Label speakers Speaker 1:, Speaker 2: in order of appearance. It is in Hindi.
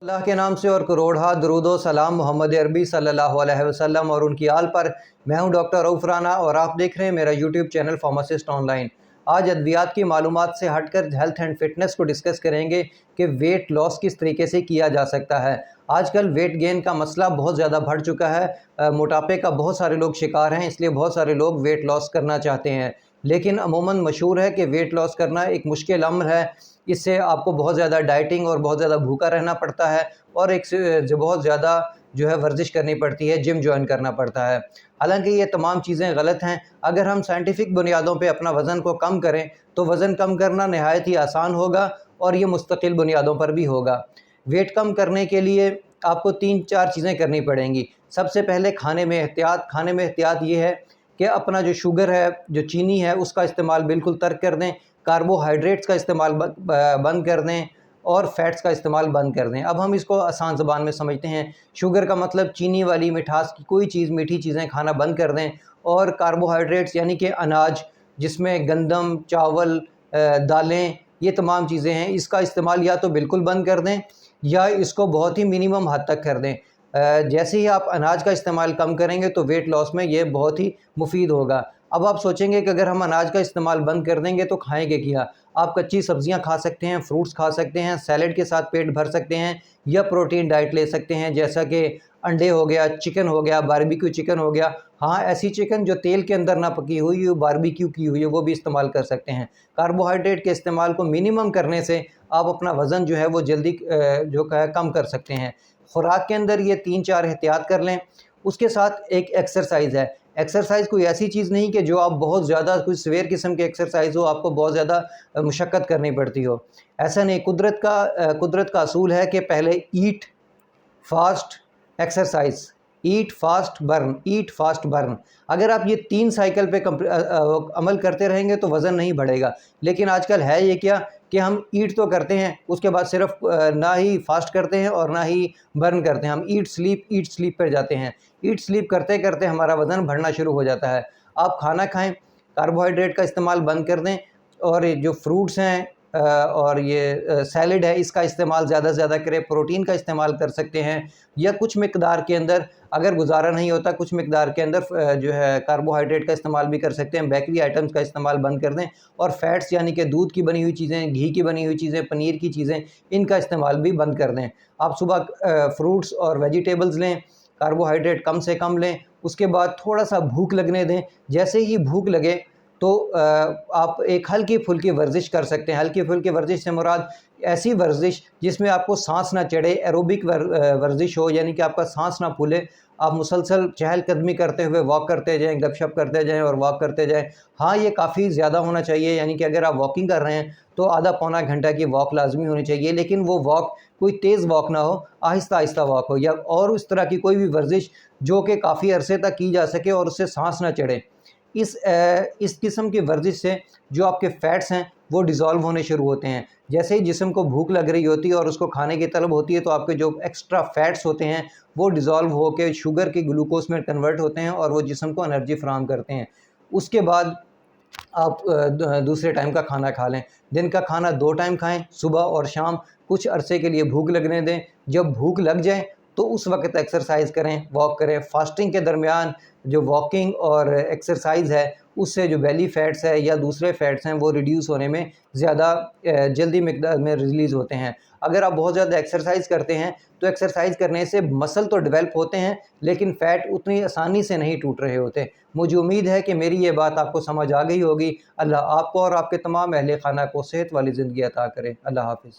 Speaker 1: अल्लाह के नाम से और करोड़ा दरूदो सलाम मोहम्मद अरबी सल्लल्लाहु अलैहि वसल्लम और उनकी आल पर। मैं हूं डॉक्टर रऊफ़ राना और आप देख रहे हैं मेरा यूट्यूब चैनल फार्मासिस्ट ऑनलाइन। आज अद्वियात की मालूमात से हटकर हेल्थ एंड फिटनेस को डिस्कस करेंगे कि वेट लॉस किस तरीके से किया जा सकता है। आजकल वेट गेन का मसला बहुत ज़्यादा बढ़ चुका है। मोटापे का बहुत सारे लोग शिकार हैं, इसलिए बहुत सारे लोग वेट लॉस करना चाहते हैं। लेकिन अमूमन मशहूर है कि वेट लॉस करना एक मुश्किल अम्र है। इससे आपको बहुत ज़्यादा डाइटिंग और बहुत ज़्यादा भूखा रहना पड़ता है और एक से जो बहुत ज़्यादा जो है वर्जिश करनी पड़ती है, जिम जॉइन करना पड़ता है। हालांकि ये तमाम चीज़ें गलत हैं। अगर हम साइंटिफिक बुनियादों पे अपना वज़न को कम करें तो वज़न कम करना नहायत ही आसान होगा और ये मुस्तकिल बुनियादों पर भी होगा। वेट कम करने के लिए आपको 3-4 चीज़ें करनी पड़ेंगी। सबसे पहले खाने में एहतियात ये है कि अपना जो शुगर है, जो चीनी है, उसका इस्तेमाल बिल्कुल तर्क कर दें। कार्बोहाइड्रेट्स का इस्तेमाल बंद कर दें और फैट्स का इस्तेमाल बंद कर दें। अब हम इसको आसान ज़बान में समझते हैं। शुगर का मतलब चीनी वाली मिठास की कोई चीज़, मीठी चीज़ें खाना बंद कर दें। और कार्बोहाइड्रेट्स यानी कि अनाज, जिसमें गंदम, चावल, दालें, ये तमाम चीज़ें हैं, इसका इस्तेमाल या तो बिल्कुल बंद कर दें या इसको बहुत ही मिनिमम हद तक कर दें। जैसे ही आप अनाज का इस्तेमाल कम करेंगे तो वेट लॉस में ये बहुत ही मुफीद होगा। अब आप सोचेंगे कि अगर हम अनाज का इस्तेमाल बंद कर देंगे तो खाएंगे क्या? आप कच्ची सब्जियां खा सकते हैं, फ्रूट्स खा सकते हैं, सैलेड के साथ पेट भर सकते हैं या प्रोटीन डाइट ले सकते हैं, जैसा कि अंडे हो गया, चिकन हो गया, बारबेक्यू चिकन हो गया। हाँ, ऐसी चिकन जो तेल के अंदर ना पकी हुई हो, बारबेक्यू की हुई है, वो भी इस्तेमाल कर सकते हैं। कार्बोहाइड्रेट के इस्तेमाल को मिनिमम करने से आप अपना वज़न जो है वो जल्दी जो है कम कर सकते हैं। खुराक के अंदर ये 3-4 एहतियात कर लें। उसके साथ एक एक्सरसाइज़ है। एक्सरसाइज़ कोई ऐसी चीज़ नहीं कि जो आप बहुत ज़्यादा कोई सवेर किस्म की एक्सरसाइज़ हो, आपको बहुत ज़्यादा मुशक्क़त करनी पड़ती हो। ऐसा नहीं, कुदरत का असूल है कि पहले eat fast exercise, eat fast burn. अगर आप ये 3 साइकिल पे अमल करते रहेंगे तो वज़न नहीं बढ़ेगा। लेकिन आजकल है ये क्या कि हम ईट तो करते हैं, उसके बाद सिर्फ ना ही फास्ट करते हैं और ना ही बर्न करते हैं। हम ईट स्लीप पर जाते हैं। ईट स्लीप करते करते हमारा वज़न बढ़ना शुरू हो जाता है। आप खाना खाएं, कार्बोहाइड्रेट का इस्तेमाल बंद कर दें और ये जो फ्रूट्स हैं और ये सैलेड है, इसका इस्तेमाल ज़्यादा से ज़्यादा करें। प्रोटीन का इस्तेमाल कर सकते हैं या कुछ मिकदार के अंदर, अगर गुजारा नहीं होता, कुछ मिकदार के अंदर जो है कार्बोहाइड्रेट का इस्तेमाल भी कर सकते हैं। बेकरी आइटम्स का इस्तेमाल बंद कर दें और फैट्स यानी कि दूध की बनी हुई चीज़ें, घी की बनी हुई चीज़ें, पनीर की चीज़ें, इनका इस्तेमाल भी बंद कर दें। आप सुबह फ्रूट्स और वेजिटेबल्स लें, कार्बोहाइड्रेट कम से कम लें। उसके बाद थोड़ा सा भूख लगने दें। जैसे ही भूख लगे तो आप एक हल्की फुल्की वर्जिश कर सकते हैं। हल्की फुल्की वर्जिश से मुराद ऐसी वर्जिश जिसमें आपको सांस ना चढ़े, एरोबिक वर्जिश हो, यानी कि आपका सांस ना फूले। आप मुसलसल चहलकदमी करते हुए वॉक करते जाएं, गपशप करते जाएं और वॉक करते जाएं। हाँ, ये काफ़ी ज़्यादा होना चाहिए, यानी कि अगर आप वॉकिंग कर रहे हैं तो आधा पौना घंटा की वॉक लाजमी होनी चाहिए। लेकिन वो वॉक कोई तेज़ वॉक ना हो, आहिस्ता आहिस्ता वॉक हो, या और उस तरह की कोई भी वर्जिश जो कि काफ़ी अरसे तक की जा सके और उससे सांस ना चढ़े। इस किस्म की वर्जिश से जो आपके फ़ैट्स हैं वो डिज़ोल्व होने शुरू होते हैं। जैसे ही जिस्म को भूख लग रही होती है और उसको खाने की तलब होती है तो आपके जो एक्स्ट्रा फ़ैट्स होते हैं वो डिज़ोल्व होकर शुगर के ग्लूकोज में कन्वर्ट होते हैं और वो जिस्म को एनर्जी फ़राहम करते हैं। उसके बाद आप दूसरे टाइम का खाना खा लें। दिन का खाना 2 टाइम खाएं, सुबह और शाम। कुछ अरसे के लिए भूख लगने दें। जब भूख लग जाए तो उस वक्त एक्सरसाइज करें, वॉक करें। फास्टिंग के दरमियान जो वॉकिंग और एक्सरसाइज है उससे जो बेली फैट्स है या दूसरे फैट्स हैं वो रिड्यूस होने में ज़्यादा जल्दी मिकदार में रिलीज़ होते हैं। अगर आप बहुत ज़्यादा एक्सरसाइज करते हैं तो एक्सरसाइज करने से मसल तो डेवलप होते हैं लेकिन फ़ैट उतनी आसानी से नहीं टूट रहे होते। मुझे उम्मीद है कि मेरी ये बात आपको समझ आ गई होगी। अल्लाह आपको और आपके तमाम अहले खाना को सेहत वाली ज़िंदगी अता करे। अल्लाह हाफ़िज़।